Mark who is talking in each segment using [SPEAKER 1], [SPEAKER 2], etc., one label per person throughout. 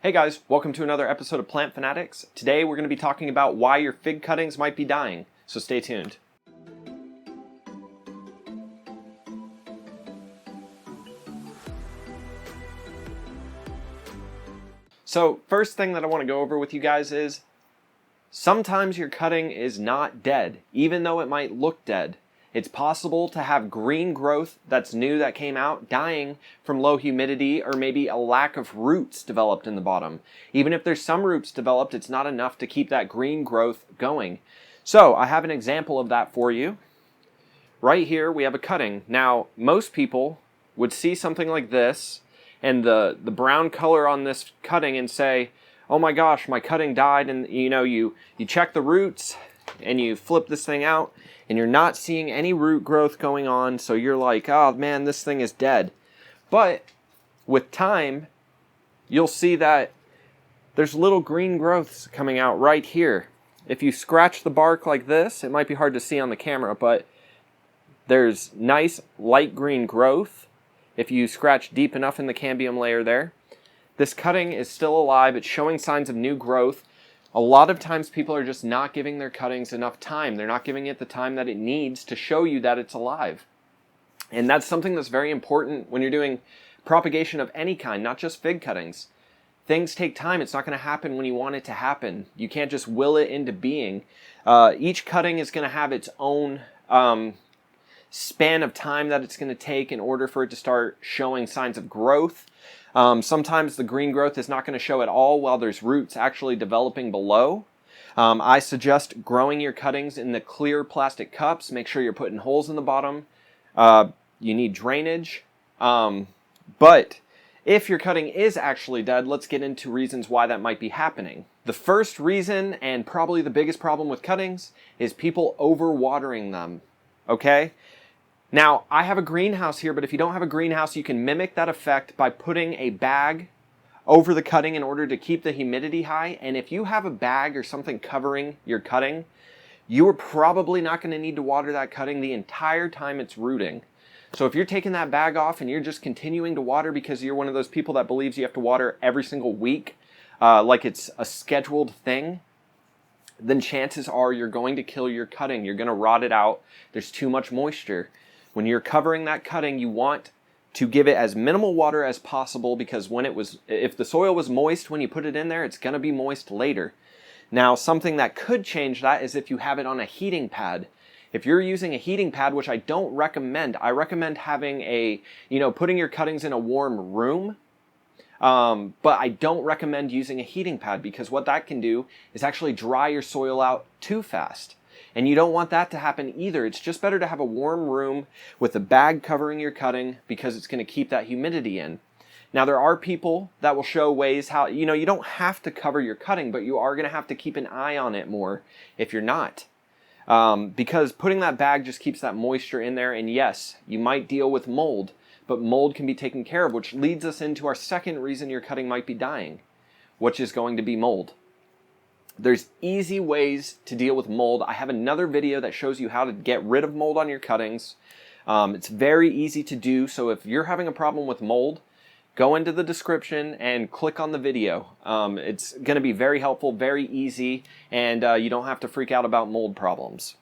[SPEAKER 1] Hey guys, welcome to another episode of Plant Fanatics. Today we're going to be talking about why your fig cuttings might be dying, so stay tuned. So first thing that I want to go over with you guys is sometimes your cutting is not dead, even though it might look dead. It's possible to have green growth that's new that came out dying from low humidity or maybe a lack of roots developed in the bottom. Even if there's some roots developed, it's not enough to keep that green growth going. So I have an example of that for you. Right here we have a cutting. Now most people would see something like this and the brown color on this cutting and say, oh my gosh, my cutting died, and you check the roots and you flip this thing out and you're not seeing any root growth going on, so you're like, oh man, this thing is dead. But with time, you'll see that there's little green growths coming out right here. If you scratch the bark like this, it might be hard to see on the camera, but there's nice light green growth if you scratch deep enough in the cambium layer there. This cutting is still alive. It's showing signs of new growth. A lot of times people are just not giving their cuttings enough time. They're not giving it the time that it needs to show you that it's alive. And that's something that's very important when you're doing propagation of any kind, not just fig cuttings. Things take time. It's not going to happen when you want it to happen. You can't just will it into being. Each cutting is going to have its own span of time that it's going to take in order for it to start showing signs of growth. Sometimes the green growth is not going to show at all while there's roots actually developing below. I suggest growing your cuttings in the clear plastic cups. Make sure you're putting holes in the bottom. You need drainage. But if your cutting is actually dead, let's get into reasons why that might be happening. The first reason, and probably the biggest problem with cuttings, is people overwatering them. Okay? Now, I have a greenhouse here, but if you don't have a greenhouse, you can mimic that effect by putting a bag over the cutting in order to keep the humidity high. And if you have a bag or something covering your cutting, you are probably not going to need to water that cutting the entire time it's rooting. So if you're taking that bag off and you're just continuing to water because you're one of those people that believes you have to water every single week, like it's a scheduled thing, then chances are you're going to kill your cutting. You're going to rot it out. There's too much moisture. When you're covering that cutting, you want to give it as minimal water as possible, because if the soil was moist when you put it in there, it's going to be moist later. Now, something that could change that is if you have it on a heating pad. If you're using a heating pad, which I don't recommend, I recommend having putting your cuttings in a warm room. But I don't recommend using a heating pad, because what that can do is actually dry your soil out too fast. And you don't want that to happen either. It's just better to have a warm room with a bag covering your cutting, because it's going to keep that humidity in. Now, there are people that will show ways how, you don't have to cover your cutting, but you are going to have to keep an eye on it more if you're not. Because putting that bag just keeps that moisture in there. And yes, you might deal with mold, but mold can be taken care of, which leads us into our second reason your cutting might be dying, which is going to be mold. There's easy ways to deal with mold. I have another video that shows you how to get rid of mold on your cuttings. It's very easy to do, so if you're having a problem with mold, go into the description and click on the video. It's going to be very helpful, very easy, and you don't have to freak out about mold problems.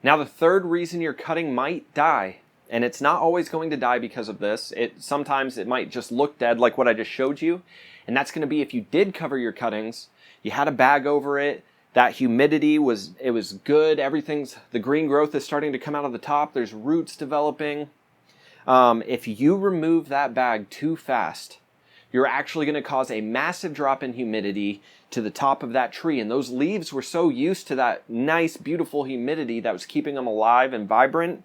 [SPEAKER 1] Now, the third reason your cutting might die, and it's not always going to die because of this. Sometimes it might just look dead like what I just showed you, and that's going to be if you did cover your cuttings, you had a bag over it, that humidity was good, the green growth is starting to come out of the top, there's roots developing. If you remove that bag too fast, you're actually going to cause a massive drop in humidity to the top of that tree. And those leaves were so used to that nice, beautiful humidity that was keeping them alive and vibrant.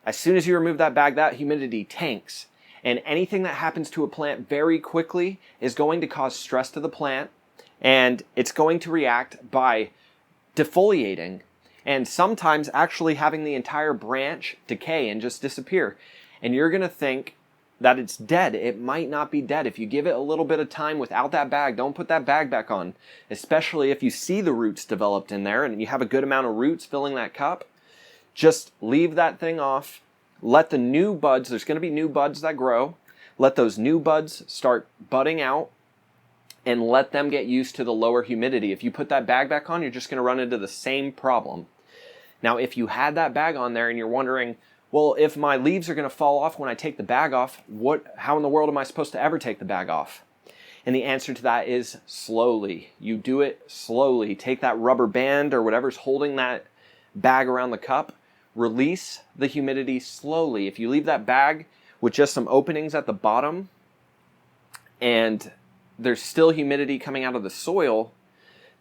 [SPEAKER 1] As soon as you remove that bag, that humidity tanks. And anything that happens to a plant very quickly is going to cause stress to the plant. And it's going to react by defoliating, and sometimes actually having the entire branch decay and just disappear. And you're going to think that it's dead. It might not be dead. If you give it a little bit of time without that bag, don't put that bag back on, especially if you see the roots developed in there and you have a good amount of roots filling that cup. Just leave that thing off. Let the new buds, there's going to be new buds that grow. Let those new buds start budding out. and let them get used to the lower humidity. If you put that bag back on, you're just going to run into the same problem. Now, if you had that bag on there and you're wondering, well, if my leaves are going to fall off when I take the bag off, how in the world am I supposed to ever take the bag off? And the answer to that is slowly. You do it slowly. Take that rubber band or whatever's holding that bag around the cup, release the humidity slowly. If you leave that bag with just some openings at the bottom and there's still humidity coming out of the soil,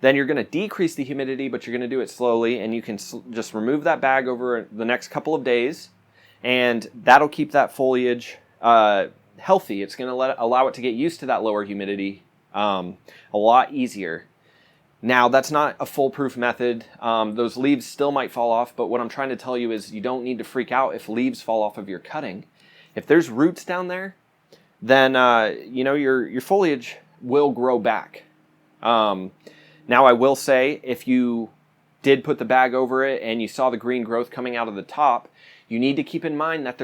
[SPEAKER 1] then you're going to decrease the humidity, but you're going to do it slowly, and you can just remove that bag over the next couple of days, and that'll keep that foliage healthy. It's going to allow it to get used to that lower humidity a lot easier. Now, that's not a foolproof method. Those leaves still might fall off, but what I'm trying to tell you is you don't need to freak out if leaves fall off of your cutting. If there's roots down there, then your foliage will grow back. Now, I will say, if you did put the bag over it and you saw the green growth coming out of the top, you need to keep in mind that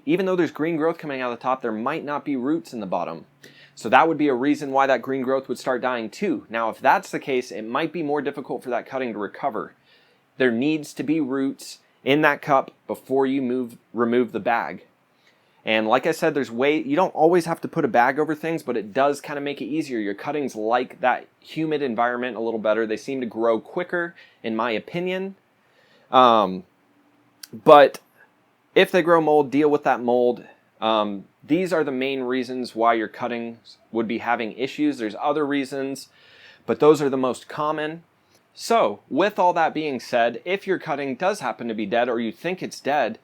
[SPEAKER 1] even though there's green growth coming out of the top, there might not be roots in the bottom. So that would be a reason why that green growth would start dying too. Now, if that's the case, it might be more difficult for that cutting to recover. There needs to be roots in that cup before you remove the bag. And like I said, you don't always have to put a bag over things, but it does kind of make it easier. Your cuttings like that humid environment a little better. They seem to grow quicker, in my opinion. But if they grow mold, deal with that mold. These are the main reasons why your cuttings would be having issues. There's other reasons, but those are the most common. So, with all that being said, if your cutting does happen to be dead or you think it's dead,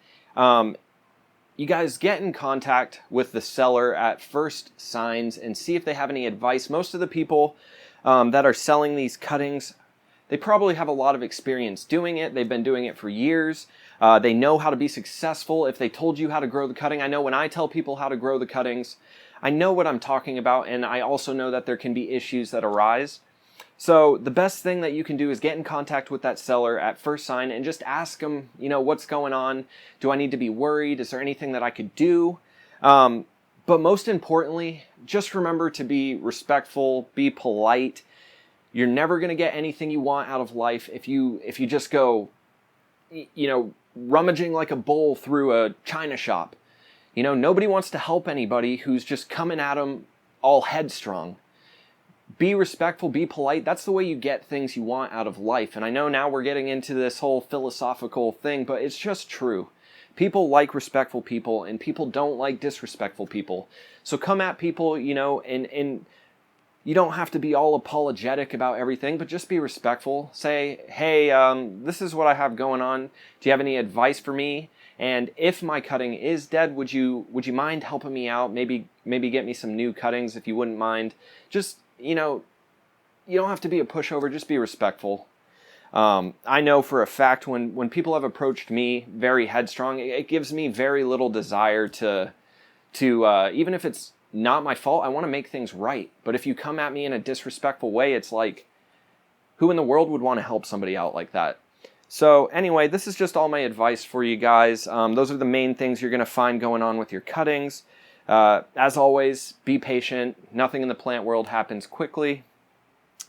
[SPEAKER 1] you guys get in contact with the seller at First Signs and see if they have any advice. Most of the people that are selling these cuttings, they probably have a lot of experience doing it. They've been doing it for years. They know how to be successful. If they told you how to grow the cutting, I know when I tell people how to grow the cuttings, I know what I'm talking about, and I also know that there can be issues that arise. So the best thing that you can do is get in contact with that seller at First Sign and just ask them, what's going on? Do I need to be worried? Is there anything that I could do? But most importantly, just remember to be respectful, be polite. You're never going to get anything you want out of life if you just go, rummaging like a bull through a china shop. Nobody wants to help anybody who's just coming at them all headstrong. Be respectful, be polite. That's the way you get things you want out of life. And I know now we're getting into this whole philosophical thing, but it's just true. People like respectful people, and people don't like disrespectful people. So come at people, and you don't have to be all apologetic about everything, but just be respectful. Say, hey, this is what I have going on. Do you have any advice for me? And if my cutting is dead, would you mind helping me out? Maybe get me some new cuttings if you wouldn't mind. Just, you don't have to be a pushover. Just be respectful. I know for a fact when people have approached me very headstrong, it gives me very little desire to even if it's not my fault, I want to make things right. But if you come at me in a disrespectful way, it's like, who in the world would want to help somebody out like that? So anyway, this is just all my advice for you guys. Those are the main things you're going to find going on with your cuttings. As always, be patient. Nothing in the plant world happens quickly.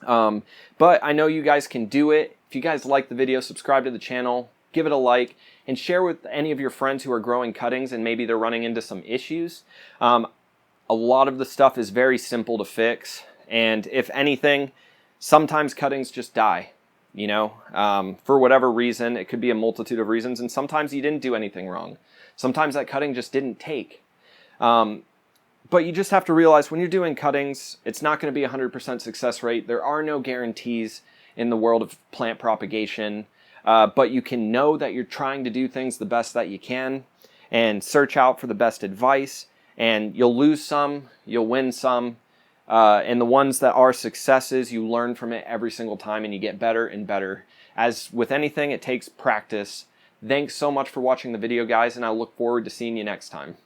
[SPEAKER 1] But I know you guys can do it. If you guys like the video, subscribe to the channel, give it a like, and share with any of your friends who are growing cuttings and maybe they're running into some issues. A lot of the stuff is very simple to fix, and if anything, sometimes cuttings just die, for whatever reason. It could be a multitude of reasons, and sometimes you didn't do anything wrong. Sometimes that cutting just didn't take. But you just have to realize when you're doing cuttings, it's not going to be a 100% success rate. There are no guarantees in the world of plant propagation, but you can know that you're trying to do things the best that you can and search out for the best advice. And you'll lose some, you'll win some, and the ones that are successes, you learn from it every single time and you get better and better. As with anything, it takes practice. Thanks so much for watching the video, guys, and I look forward to seeing you next time.